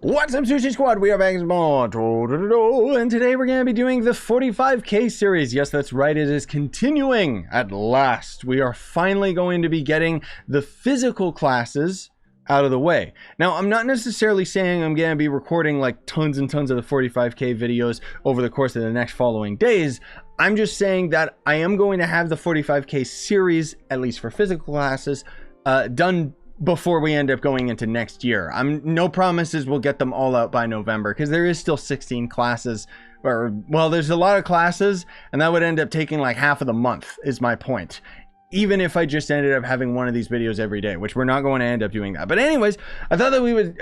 What's up, Scyushi Squad? We are back more, and today we're going to be doing the 45k series. Yes, that's right, it is continuing at last. We are finally going to be getting the physical classes out of the way. Now, I'm not necessarily saying I'm going to be recording like tons and tons of the 45k videos over the course of the next following days. I'm just saying that I am going to have the 45k series, at least for physical classes, done before we end up going into next year. No promises we'll get them all out by November, because there is still 16 classes, or well, there's a lot of classes, and that would end up taking like half of the month, is my point. Even if I just ended up having one of these videos every day, which we're not going to end up doing that. But anyways, I thought that we would,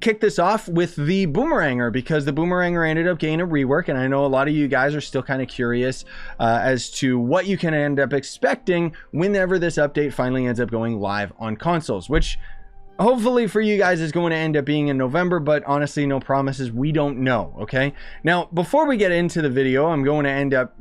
kick this off with the Boomeranger, because the Boomeranger ended up getting a rework, and I know a lot of you guys are still kind of curious as to what you can end up expecting whenever this update finally ends up going live on consoles, which hopefully for you guys is going to end up being in November, but honestly, no promises. We don't know, okay? Now, before we get into the video, I'm going to end up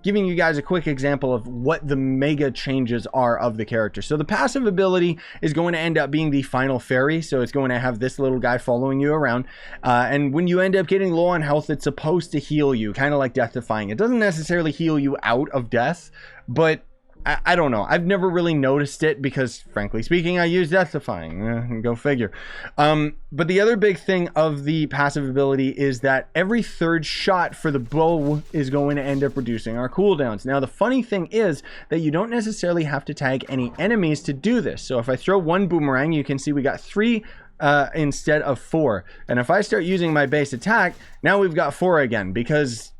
giving you guys a quick example of what the mega changes are of the character. So the passive ability is going to end up being the final fairy, so it's going to have this little guy following you around, and when you end up getting low on health, it's supposed to heal you, kind of like Death Defying. It doesn't necessarily heal you out of death, but I don't know. I've never really noticed it because, frankly speaking, I use Death Defying. Go figure. But the other big thing of the passive ability is that every third shot for the bow is going to end up reducing our cooldowns. Now, the funny thing is that you don't necessarily have to tag any enemies to do this. So if I throw one boomerang, you can see we got 3 instead of 4. And if I start using my base attack, now we've got 4 again, because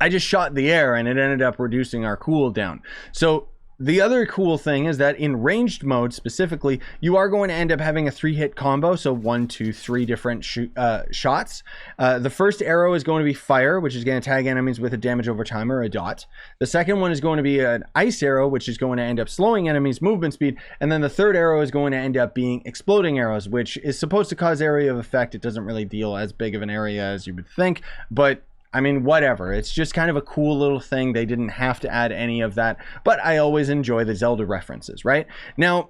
I just shot the air and it ended up reducing our cooldown. So the other cool thing is that in ranged mode specifically, you are going to end up having a 3-hit combo. So 1, 2, 3 different shots. The first arrow is going to be fire, which is going to tag enemies with a damage over time or a dot. The second one is going to be an ice arrow, which is going to end up slowing enemies' movement speed. And then the third arrow is going to end up being exploding arrows, which is supposed to cause area of effect. It doesn't really deal as big of an area as you would think, but I mean, whatever. It's just kind of a cool little thing. They didn't have to add any of that, but I always enjoy the Zelda references, right? Now,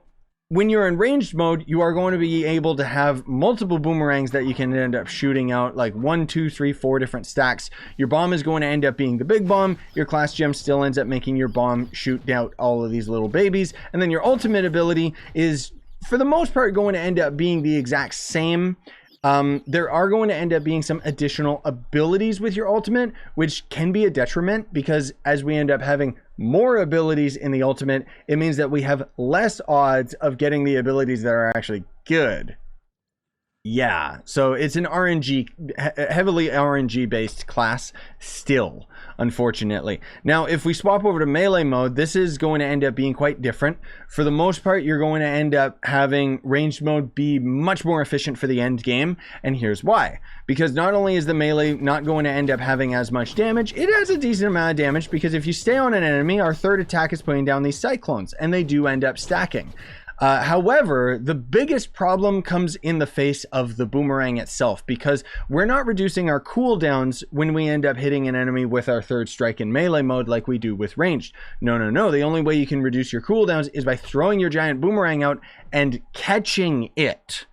when you're in ranged mode, you are going to be able to have multiple boomerangs that you can end up shooting out, like 1, 2, 3, 4 different stacks. Your bomb is going to end up being the big bomb. Your class gem still ends up making your bomb shoot out all of these little babies. And then your ultimate ability is, for the most part, going to end up being the exact same. There are going to end up being some additional abilities with your ultimate, which can be a detriment, because as we end up having more abilities in the ultimate, it means that we have less odds of getting the abilities that are actually good. Yeah, so it's an heavily RNG based class still, unfortunately. Now, if we swap over to melee mode, this is going to end up being quite different. For the most part, you're going to end up having ranged mode be much more efficient for the end game, and here's why. Because not only is the melee not going to end up having as much damage, it has a decent amount of damage, because if you stay on an enemy, our third attack is putting down these cyclones, and they do end up stacking. However, the biggest problem comes in the face of the boomerang itself, because we're not reducing our cooldowns when we end up hitting an enemy with our third strike in melee mode like we do with ranged. No. The only way you can reduce your cooldowns is by throwing your giant boomerang out and catching it.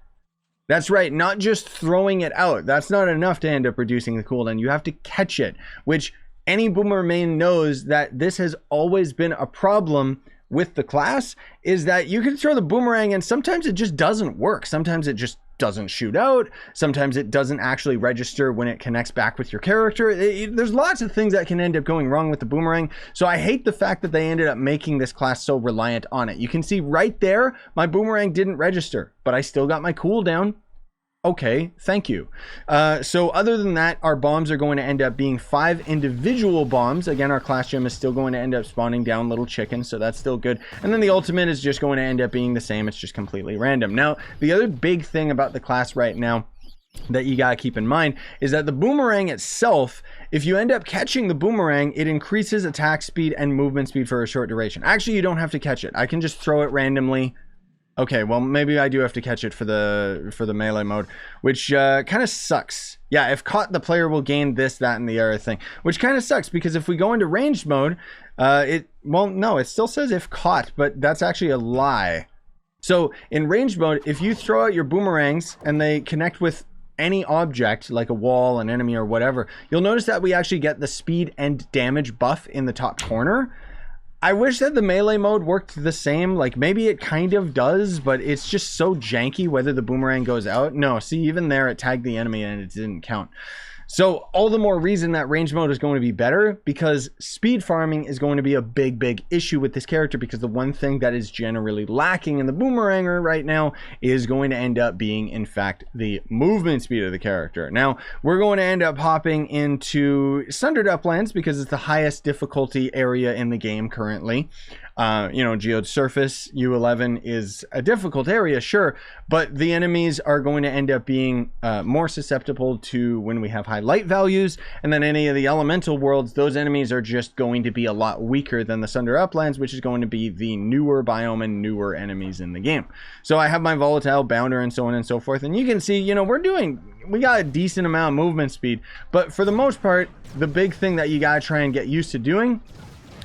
That's right, not just throwing it out. That's not enough to end up reducing the cooldown. You have to catch it, which any boomer main knows that this has always been a problem with the class, is that you can throw the boomerang and sometimes it just doesn't work. Sometimes it just doesn't shoot out. Sometimes it doesn't actually register when it connects back with your character. There's lots of things that can end up going wrong with the boomerang. So I hate the fact that they ended up making this class so reliant on it. You can see right there, my boomerang didn't register, but I still got my cooldown. Okay, thank you. So other than that, our bombs are going to end up being 5 individual bombs. Again, our class gem is still going to end up spawning down little chickens, so that's still good. And then the ultimate is just going to end up being the same. It's just completely random. Now, the other big thing about the class right now that you gotta keep in mind is that the boomerang itself, if you end up catching the boomerang, it increases attack speed and movement speed for a short duration. Actually, you don't have to catch it. I can just throw it randomly. Okay, well, maybe I do have to catch it for the melee mode, which kind of sucks. Yeah, if caught, the player will gain this, that, and the other thing, which kind of sucks, because if we go into ranged mode, well, no, it still says if caught, but that's actually a lie. So in ranged mode, if you throw out your boomerangs and they connect with any object like a wall, an enemy, or whatever, you'll notice that we actually get the speed and damage buff in the top corner. I wish that the melee mode worked the same. Like, maybe it kind of does, but it's just so janky whether the boomerang goes out. No, see, even there it tagged the enemy and it didn't count. So all the more reason that range mode is going to be better, because speed farming is going to be a big issue with this character, because the one thing that is generally lacking in the Boomeranger right now is going to end up being, in fact, the movement speed of the character. Now, we're going to end up hopping into Sundered Uplands because it's the highest difficulty area in the game currently. You know, Geode Surface, U11 is a difficult area, sure, but the enemies are going to end up being more susceptible to when we have high light values, and then any of the elemental worlds, those enemies are just going to be a lot weaker than the Sundered Uplands, which is going to be the newer biome and newer enemies in the game. So I have my volatile bounder and so on and so forth, and you can see, you know, we got a decent amount of movement speed, but for the most part, the big thing that you gotta try and get used to doing,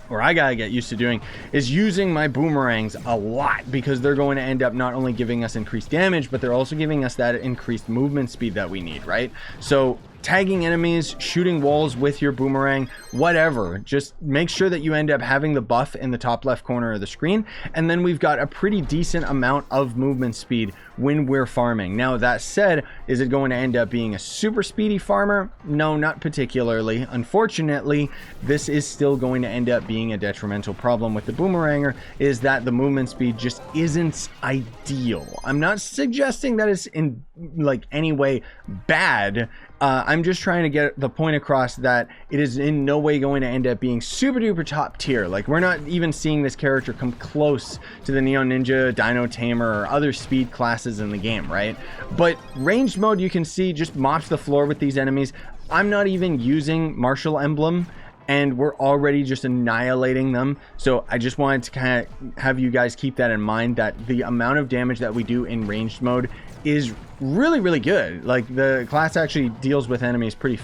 or I gotta get used to doing, is using my boomerangs a lot, because they're going to end up not only giving us increased damage, but they're also giving us that increased movement speed that we need, right? So tagging enemies, shooting walls with your boomerang, whatever, just make sure that you end up having the buff in the top left corner of the screen, and then we've got a pretty decent amount of movement speed when we're farming. Now, that said, is it going to end up being a super speedy farmer? No, not particularly. Unfortunately, this is still going to end up being a detrimental problem with the Boomeranger, is that the movement speed just isn't ideal. I'm not suggesting that it's in like any way bad. I'm just trying to get the point across that it is in no way going to end up being super duper top tier. Like, we're not even seeing this character come close to the Neon Ninja, Dino Tamer, or other speed classes in the game, right? But ranged mode, you can see, just mops the floor with these enemies. I'm not even using Martial Emblem, and we're already just annihilating them. So I just wanted to kind of have you guys keep that in mind, that the amount of damage that we do in ranged mode is really good. Like, the class actually deals with enemies pretty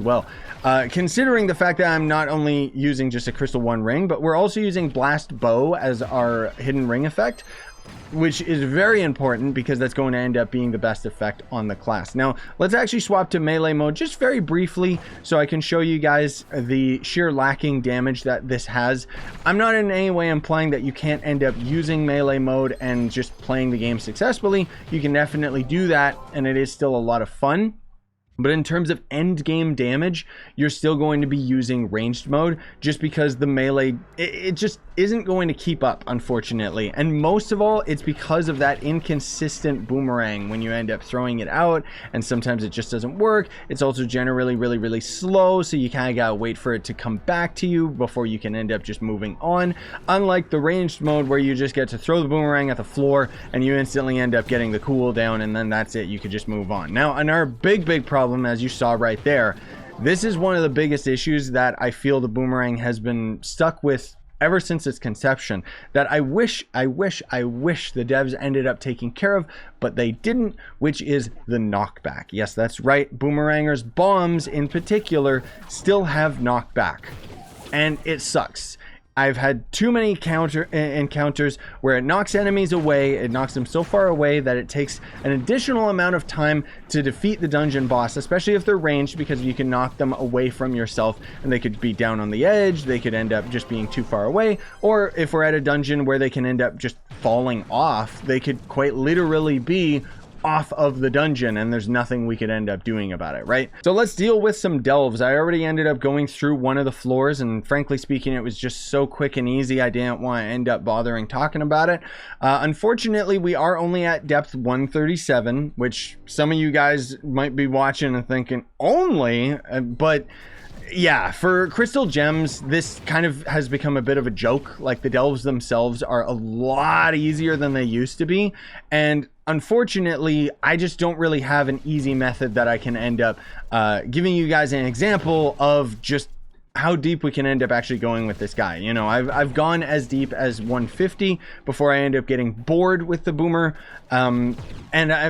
well, considering the fact that I'm not only using just a Crystal 1 ring, but we're also using Blast Bow as our hidden ring effect, which is very important because that's going to end up being the best effect on the class. Now, let's actually swap to melee mode just very briefly so I can show you guys the sheer lacking damage that this has. I'm not in any way implying that you can't end up using melee mode and just playing the game successfully. You can definitely do that, and it is still a lot of fun. But in terms of end game damage, you're still going to be using ranged mode, just because the melee, it just isn't going to keep up, unfortunately. And most of all, it's because of that inconsistent boomerang when you end up throwing it out, and sometimes it just doesn't work. It's also generally really slow, so you kind of gotta wait for it to come back to you before you can end up just moving on. Unlike the ranged mode, where you just get to throw the boomerang at the floor and you instantly end up getting the cooldown, and then that's it, you could just move on. Now, another big problem, as you saw right there, this is one of the biggest issues that I feel the Boomerang has been stuck with ever since its conception, that I wish the devs ended up taking care of, but they didn't, which is the knockback. Yes, that's right, Boomerangers, bombs in particular, still have knockback, and it sucks. I've had too many encounters where it knocks enemies away. It knocks them so far away that it takes an additional amount of time to defeat the dungeon boss, especially if they're ranged, because you can knock them away from yourself, and they could be down on the edge, they could end up just being too far away, or if we're at a dungeon where they can end up just falling off, they could quite literally be off of the dungeon, and there's nothing we could end up doing about it, right? So let's deal with some delves. I already ended up going through one of the floors, and frankly speaking, it was just so quick and easy, I didn't want to end up bothering talking about it. Unfortunately, we are only at depth 137, which some of you guys might be watching and thinking, only? But yeah, for crystal gems, this kind of has become a bit of a joke. Like, the delves themselves are a lot easier than they used to be, and unfortunately, I just don't really have an easy method that I can end up giving you guys an example of just how deep we can end up actually going with this guy. You know, I've gone as deep as 150 before I end up getting bored with the boomer, and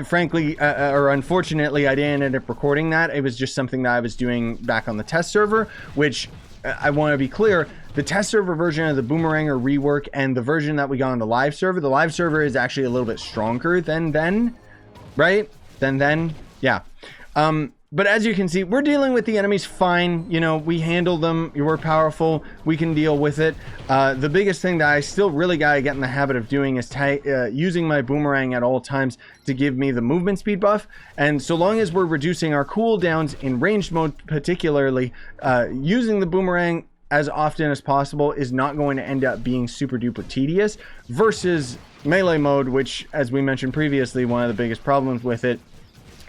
frankly, or unfortunately, I didn't end up recording that. It was just something that I was doing back on the test server, which I want to be clear, the test server version of the Boomeranger rework and the version that we got on the live server is actually a little bit stronger than then, right? Yeah. But as you can see, we're dealing with the enemies fine. You know, we handle them. We're powerful. We can deal with it. The biggest thing that I still really got to get in the habit of doing is using my boomerang at all times to give me the movement speed buff. And so long as we're reducing our cooldowns in ranged mode particularly, using the boomerang as often as possible is not going to end up being super duper tedious versus melee mode, which, as we mentioned previously, one of the biggest problems with it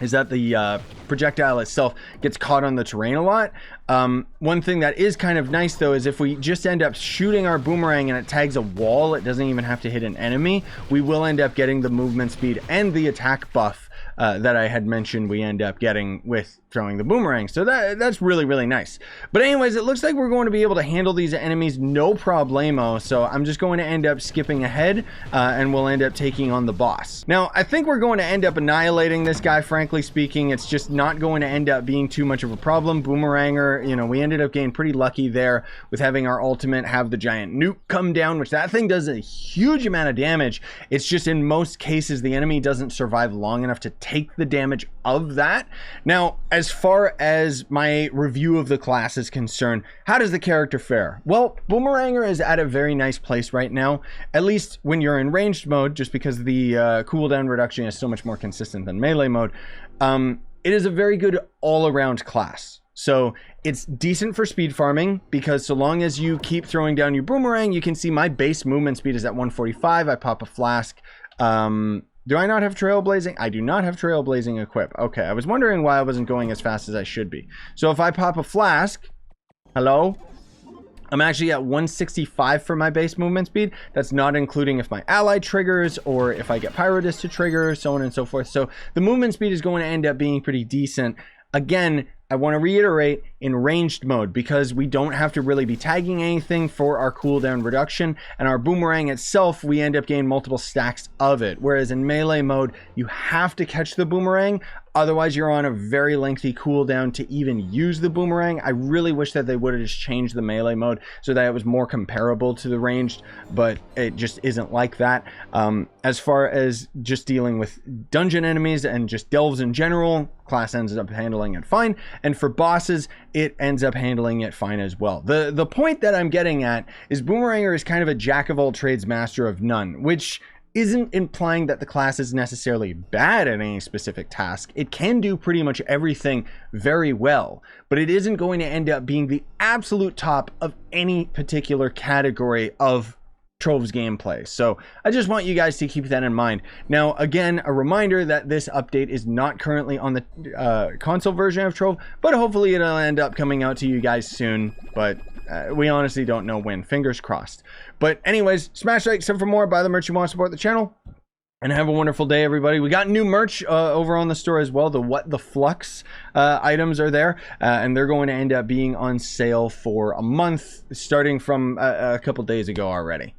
is that the projectile itself gets caught on the terrain a lot. One thing that is kind of nice though is if we just end up shooting our boomerang and it tags a wall, it doesn't even have to hit an enemy, we will end up getting the movement speed and the attack buff that I had mentioned we end up getting with throwing the boomerang. So that's really, really nice. But anyways, it looks like we're going to be able to handle these enemies no problemo. So I'm just going to end up skipping ahead and we'll end up taking on the boss. Now, I think we're going to end up annihilating this guy, frankly speaking. It's just not going to end up being too much of a problem. Boomeranger, you know, we ended up getting pretty lucky there with having our ultimate have the giant nuke come down, which that thing does a huge amount of damage. It's just in most cases, the enemy doesn't survive long enough to take the damage of that. Now, as far as my review of the class is concerned, how does the character fare? Well, Boomeranger is at a very nice place right now, at least when you're in ranged mode, just because the cooldown reduction is so much more consistent than melee mode. It is a very good all-around class. So it's decent for speed farming because so long as you keep throwing down your boomerang, you can see my base movement speed is at 145. I pop a flask. Do I not have trailblazing? I do not have trailblazing equipped. Okay, I was wondering why I wasn't going as fast as I should be. So if I pop a flask, hello? I'm actually at 165 for my base movement speed. That's not including if my ally triggers or if I get Pyrodist to trigger, so on and so forth. So the movement speed is going to end up being pretty decent. Again, I want to reiterate, in ranged mode, because we don't have to really be tagging anything for our cooldown reduction, and our boomerang itself, we end up getting multiple stacks of it. Whereas in melee mode, you have to catch the boomerang, otherwise you're on a very lengthy cooldown to even use the boomerang. I really wish that they would have just changed the melee mode so that it was more comparable to the ranged, but it just isn't like that. As far as just dealing with dungeon enemies and just delves in general, class ends up handling it fine. And for bosses, it ends up handling it fine as well. The point that I'm getting at is Boomeranger is kind of a jack of all trades, master of none, which isn't implying that the class is necessarily bad at any specific task. It can do pretty much everything very well, but it isn't going to end up being the absolute top of any particular category of Trove's gameplay. So I just want you guys to keep that in mind. Now, again, a reminder that this update is not currently on the console version of Trove, but hopefully it'll end up coming out to you guys soon. But we honestly don't know when. Fingers crossed. But anyways, smash like, sub for more, buy the merch you want to support the channel. And have a wonderful day, everybody. We got new merch over on the store as well. The What the Flux items are there. And they're going to end up being on sale for a month, starting from a couple days ago already.